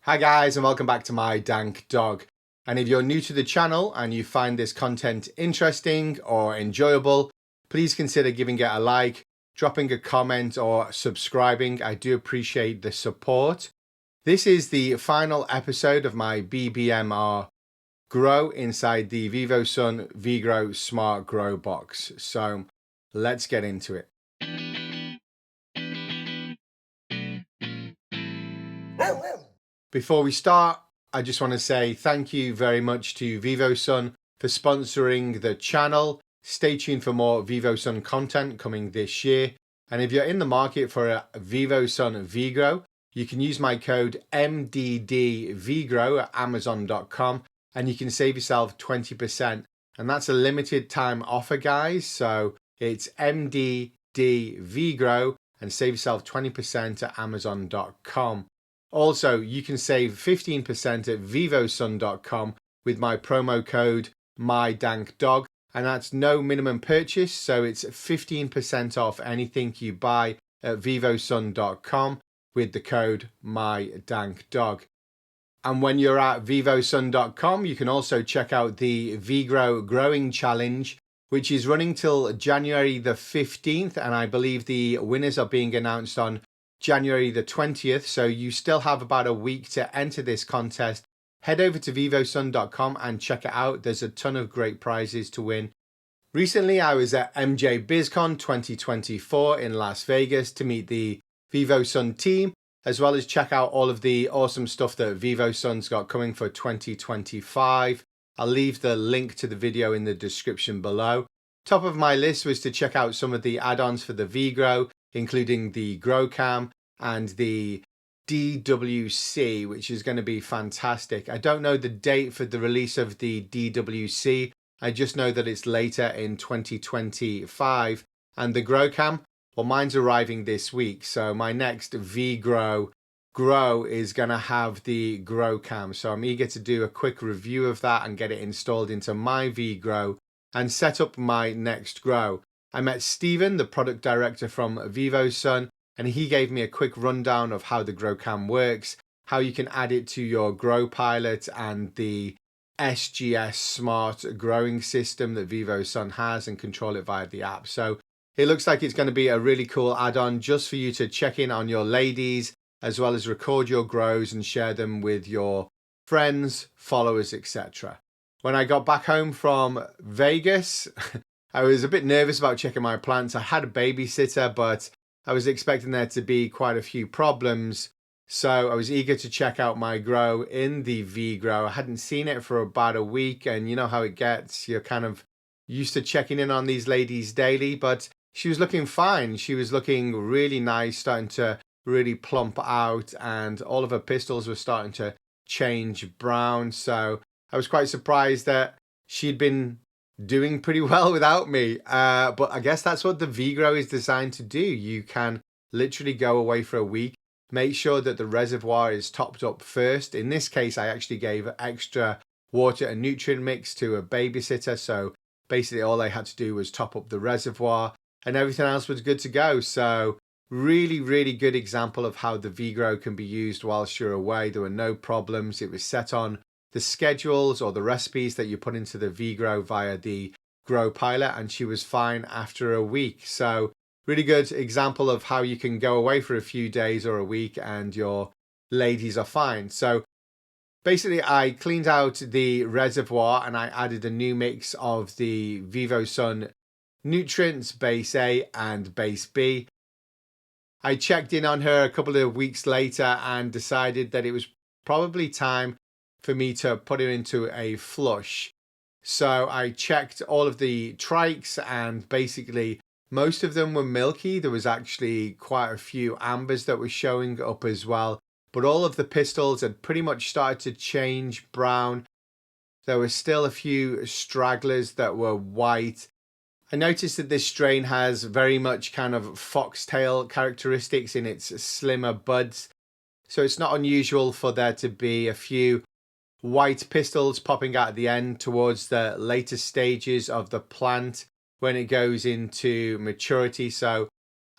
Hi guys, and welcome back to My Dank Dog. And if you're new to the channel and you find this content interesting or enjoyable, please consider giving it a like, dropping a comment or subscribing. I do appreciate the support. This is the final episode of my BBMR grow inside the Vivosun VGrow Smart Grow Box. So let's get into it. Before we start, I just want to say thank you very much to Vivosun for sponsoring the channel. Stay tuned for more Vivosun content coming this year. And if you're in the market for a Vivosun VGrow, you can use my code MDDVGrow at Amazon.com and you can save yourself 20%. And that's a limited time offer, guys. So it's MDDVGrow and save yourself 20% at Amazon.com. Also, you can save 15% at Vivosun.com with my promo code MyDankDog, and that's no minimum purchase, so it's 15% off anything you buy at Vivosun.com with the code MyDankDog. And when you're at Vivosun.com, you can also check out the VGrow Growing Challenge, which is running till January the 15th, and I believe the winners are being announced on January the 20th, so you still have about a week to enter this contest. Head over to Vivosun.com and check it out. There's a ton of great prizes to win. Recently, I was at MJBizCon 2024 in Las Vegas to meet the Vivosun team, as well as check out all of the awesome stuff that Vivosun's got coming for 2025. I'll leave the link to the video in the description below. Top of my list was to check out some of the add-ons for the VGrow, including the Grow Cam and the DWC, which is going to be fantastic. I don't know the date for the release of the DWC. I just know that it's later in 2025. And the Grow Cam, well, mine's arriving this week. So my next VGrow Grow is going to have the Grow Cam. So I'm eager to do a quick review of that and get it installed into my VGrow and set up my next grow. I met Stephen, the product director from Vivosun, and he gave me a quick rundown of how the Grow Cam works, how you can add it to your Grow Pilot and the SGS smart growing system that Vivosun has and control it via the app. So it looks like it's going to be a really cool add-on just for you to check in on your ladies, as well as record your grows and share them with your friends, followers, etc. When I got back home from Vegas, I was a bit nervous about checking my plants. I had a babysitter, but I was expecting there to be quite a few problems. So I was eager to check out my grow in the VGrow. I hadn't seen it for about a week, and you know how it gets. You're kind of used to checking in on these ladies daily, but she was looking fine. She was looking really nice, starting to really plump out, and all of her pistils were starting to change brown. So I was quite surprised that she'd been doing pretty well without me, but I guess that's what the VGrow is designed to do. You can literally go away for a week, make sure that the reservoir is topped up first. In this case, I actually gave extra water and nutrient mix to a babysitter, so basically all they had to do was top up the reservoir and everything else was good to go. So really good example of how the VGrow can be used whilst you're away. There were no problems. It was set on the schedules or the recipes that you put into the VGrow via the Grow Pilot, and she was fine after a week. So really good example of how you can go away for a few days or a week and your ladies are fine. So basically I cleaned out the reservoir and I added a new mix of the Vivosun nutrients, base A and base B. I checked in on her a couple of weeks later and decided that it was probably time for me to put it into a flush. So I checked all of the trikes and basically most of them were milky. There was actually quite a few ambers that were showing up as well, but all of the pistils had pretty much started to change brown. There were still a few stragglers that were white. I noticed that this strain has very much kind of foxtail characteristics in its slimmer buds. So it's not unusual for there to be a few white pistils popping out at the end towards the later stages of the plant when it goes into maturity. So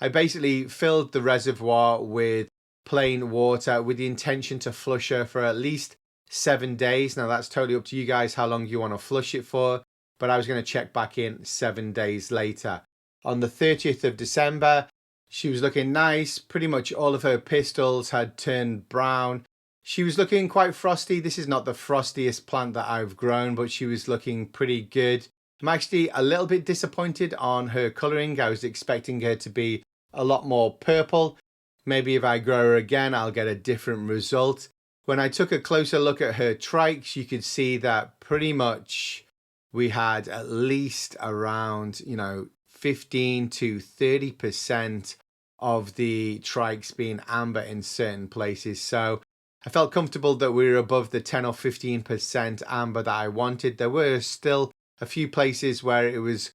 I basically filled the reservoir with plain water with the intention to flush her for at least 7 days. Now that's totally up to you guys how long you want to flush it for, but I was going to check back in 7 days later. On the 30th of December, she was looking nice. Pretty much all of her pistils had turned brown. She was looking quite frosty. This is not the frostiest plant that I've grown, but she was looking pretty good. I'm actually a little bit disappointed on her colouring. I was expecting her to be a lot more purple. Maybe if I grow her again, I'll get a different result. When I took a closer look at her trikes, you could see that pretty much we had at least around, 15 to 30% of the trikes being amber in certain places. So I felt comfortable that we were above the 10 or 15% amber that I wanted. There were still a few places where it was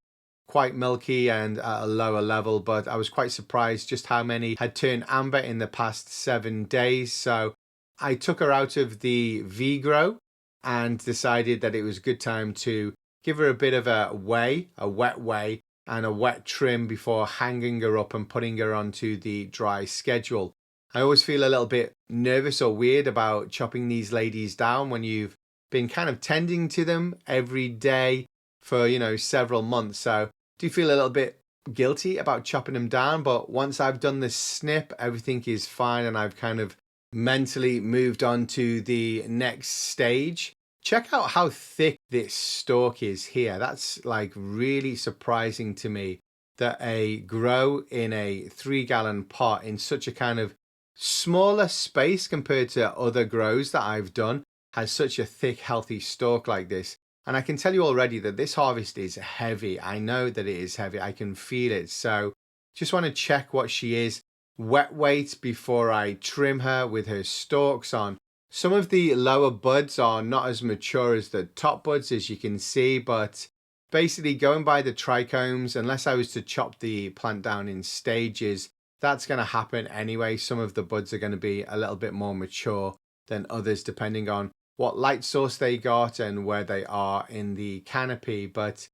quite milky and at a lower level, but I was quite surprised just how many had turned amber in the past 7 days. So I took her out of the VGrow and decided that it was a good time to give her a bit of a wet weigh and a wet trim before hanging her up and putting her onto the dry schedule. I always feel a little bit nervous or weird about chopping these ladies down when you've been kind of tending to them every day for, several months. So I do feel a little bit guilty about chopping them down, but once I've done this snip, everything is fine and I've kind of mentally moved on to the next stage. Check out how thick this stalk is here. That's like really surprising to me that a grow in a 3-gallon pot in such a kind of smaller space compared to other grows that I've done has such a thick, healthy stalk like this. And I can tell you already that this harvest is heavy. I know that it is heavy. I can feel it. So just want to check what she is wet weight before I trim her with her stalks on. Some of the lower buds are not as mature as the top buds, as you can see, but basically going by the trichomes, unless I was to chop the plant down in stages, that's going to happen anyway. Some of the buds are going to be a little bit more mature than others, depending on what light source they got and where they are in the canopy. But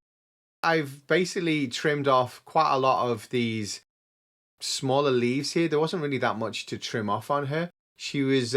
I've basically trimmed off quite a lot of these smaller leaves here. There wasn't really that much to trim off on her. She was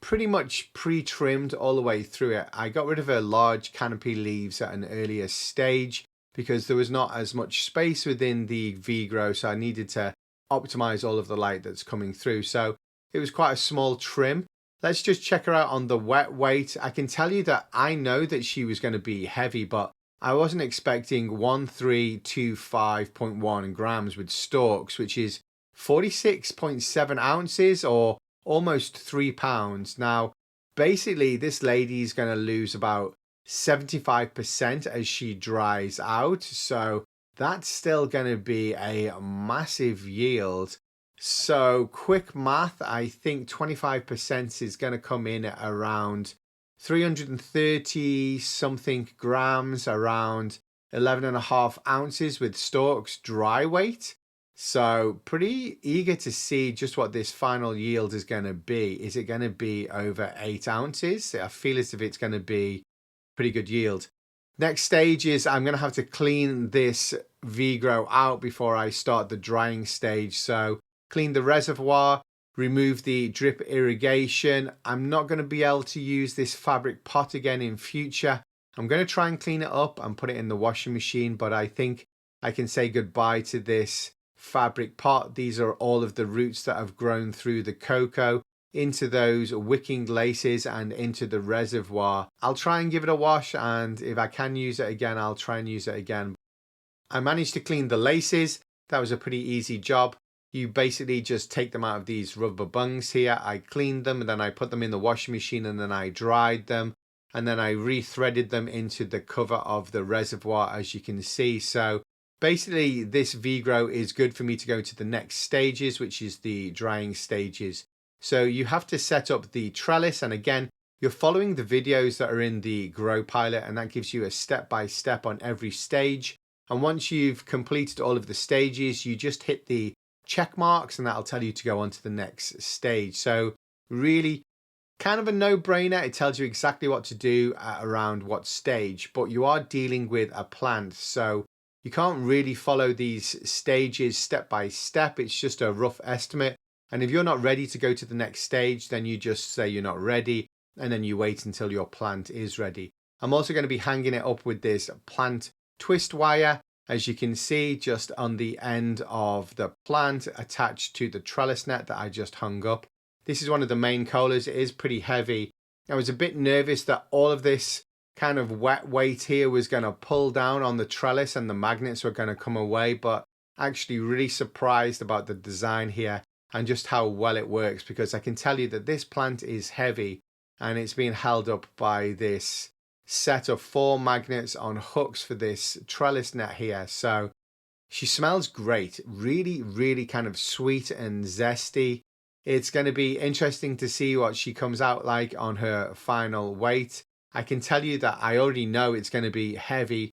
pretty much pre-trimmed all the way through it. I got rid of her large canopy leaves at an earlier stage because there was not as much space within the VGrow, so I needed to optimize all of the light that's coming through. So it was quite a small trim. Let's just check her out on the wet weight. I can tell you that I know that she was going to be heavy, but I wasn't expecting 1325.1 grams with stalks, which is 46.7 ounces or almost 3 pounds. Now, basically, this lady is going to lose about 75% as she dries out. So that's still going to be a massive yield. So quick math, I think 25% is going to come in at around 330 something grams, around 11.5 ounces with stalks dry weight. So pretty eager to see just what this final yield is going to be. Is it going to be over 8 ounces? I feel as if it's going to be pretty good yield. Next stage is I'm going to have to clean this VGrow out before I start the drying stage. So clean the reservoir, remove the drip irrigation. I'm not going to be able to use this fabric pot again in future. I'm going to try and clean it up and put it in the washing machine, but I think I can say goodbye to this fabric pot. These are all of the roots that have grown through the cocoa into those wicking laces and into the reservoir. I'll try and give it a wash, and if I can use it again, I'll try and use it again. I managed to clean the laces. That was a pretty easy job. You basically just take them out of these rubber bungs here. I cleaned them and then I put them in the washing machine and then I dried them and then I re-threaded them into the cover of the reservoir, as you can see. So basically, this VGrow is good for me to go to the next stages, which is the drying stages. So you have to set up the trellis, and again, you're following the videos that are in the Grow Pilot, and that gives you a step-by-step on every stage. And once you've completed all of the stages, you just hit the check marks, and that'll tell you to go on to the next stage. So really, kind of a no-brainer. It tells you exactly what to do at around what stage, but you are dealing with a plant, so you can't really follow these stages step by step. It's just a rough estimate. And if you're not ready to go to the next stage, then you just say you're not ready, and then you wait until your plant is ready. I'm also going to be hanging it up with this plant twist wire, as you can see, just on the end of the plant attached to the trellis net that I just hung up. This is one of the main colas. It is pretty heavy. I was a bit nervous that all of this kind of wet weight here was going to pull down on the trellis and the magnets were going to come away, but actually really surprised about the design here and just how well it works, because I can tell you that this plant is heavy and it's being held up by this set of 4 magnets on hooks for this trellis net here. So she smells great, really, really kind of sweet and zesty. It's going to be interesting to see what she comes out like on her final weight. I can tell you that I already know it's going to be heavy.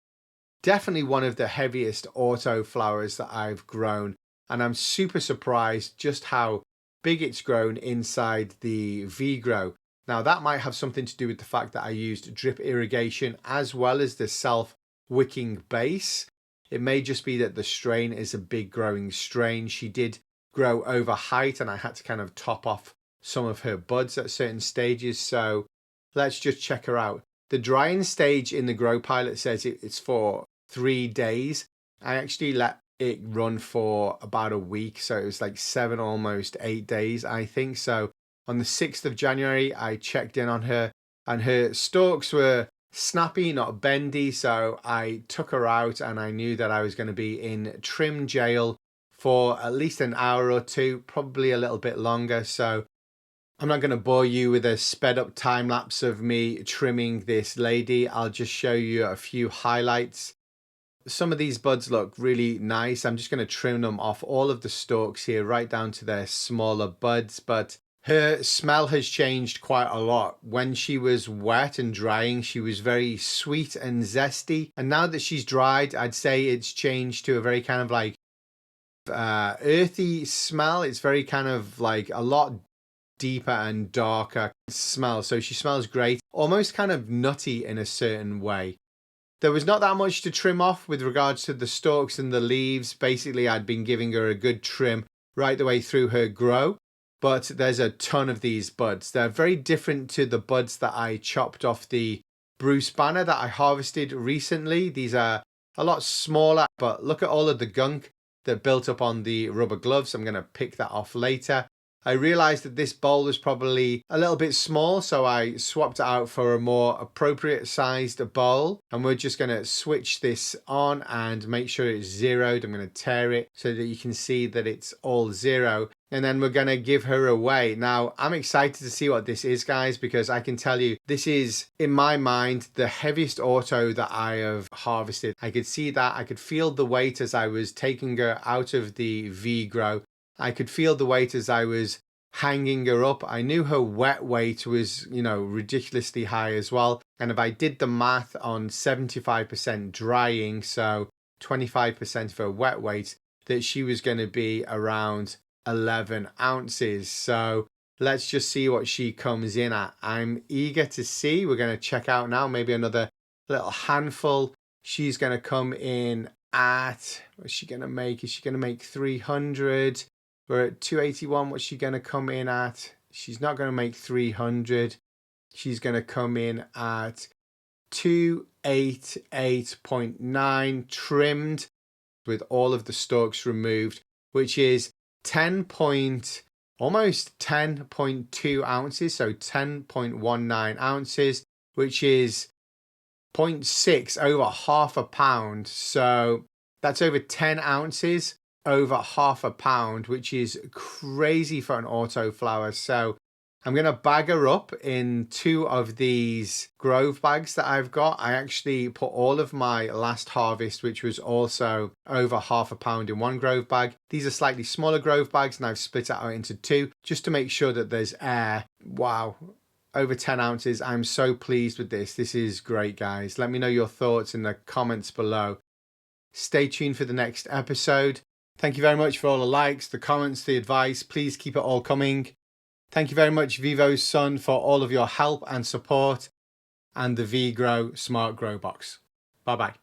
Definitely one of the heaviest auto flowers that I've grown. And I'm super surprised just how big it's grown inside the VGrow. Now that might have something to do with the fact that I used drip irrigation as well as the self-wicking base. It may just be that the strain is a big growing strain. She did grow over height and I had to kind of top off some of her buds at certain stages. So let's just check her out. The drying stage in the Grow Pilot says it's for 3 days. I actually let it run for about a week, so it was like 7, almost 8 days, I think. So on the 6th of January, I checked in on her and her stalks were snappy, not bendy. So I took her out and I knew that I was going to be in trim jail for at least an hour or two, probably a little bit longer. So I'm not going to bore you with a sped up time lapse of me trimming this lady. I'll just show you a few highlights. Some of these buds look really nice. I'm just going to trim them off all of the stalks here, right down to their smaller buds. But her smell has changed quite a lot. When she was wet and drying, she was very sweet and zesty. And now that she's dried, I'd say it's changed to a very kind of like earthy smell. It's very kind of like a lot deeper and darker smell. So she smells great, almost kind of nutty in a certain way. There was not that much to trim off with regards to the stalks and the leaves. Basically, I'd been giving her a good trim right the way through her grow, but there's a ton of these buds. They're very different to the buds that I chopped off the Bruce banner that I harvested recently. These are a lot smaller, but look at all of the gunk that built up on the rubber gloves. I'm going to pick that off later. I realized that this bowl was probably a little bit small, so I swapped it out for a more appropriate sized bowl. And we're just going to switch this on and make sure it's zeroed. I'm going to tear it so that you can see that it's all zero. And then we're going to give her away. Now, I'm excited to see what this is, guys, because I can tell you this is, in my mind, the heaviest auto that I have harvested. I could see that. I could feel the weight as I was taking her out of the VGrow. I could feel the weight as I was hanging her up. I knew her wet weight was, ridiculously high as well. And if I did the math on 75% drying, so 25% of her wet weight, that she was going to be around 11 ounces. So let's just see what she comes in at. I'm eager to see. We're going to check out now, maybe another little handful. She's going to come in at, what's she going to make? Is she going to make 300? We're at 281. What's she going to come in at? She's not going to make 300. She's going to come in at 288.9 trimmed with all of the stalks removed, which is almost 10.2 ounces. So 10.19 ounces, which is 0.6, over half a pound. So that's over 10 ounces. Over half a pound, which is crazy for an auto flower. So I'm going to bag her up in 2 of these grove bags that I've got. I actually put all of my last harvest, which was also over half a pound, in 1 grove bag. These are slightly smaller grove bags and I've split it out into 2 just to make sure that there's air. Wow. Over 10 ounces. I'm so pleased with this. This is great, guys. Let me know your thoughts in the comments below. Stay tuned for the next episode. Thank you very much for all the likes, the comments, the advice. Please keep it all coming. Thank you very much, Vivosun, for all of your help and support, and the VGrow Smart Grow Box. Bye-bye.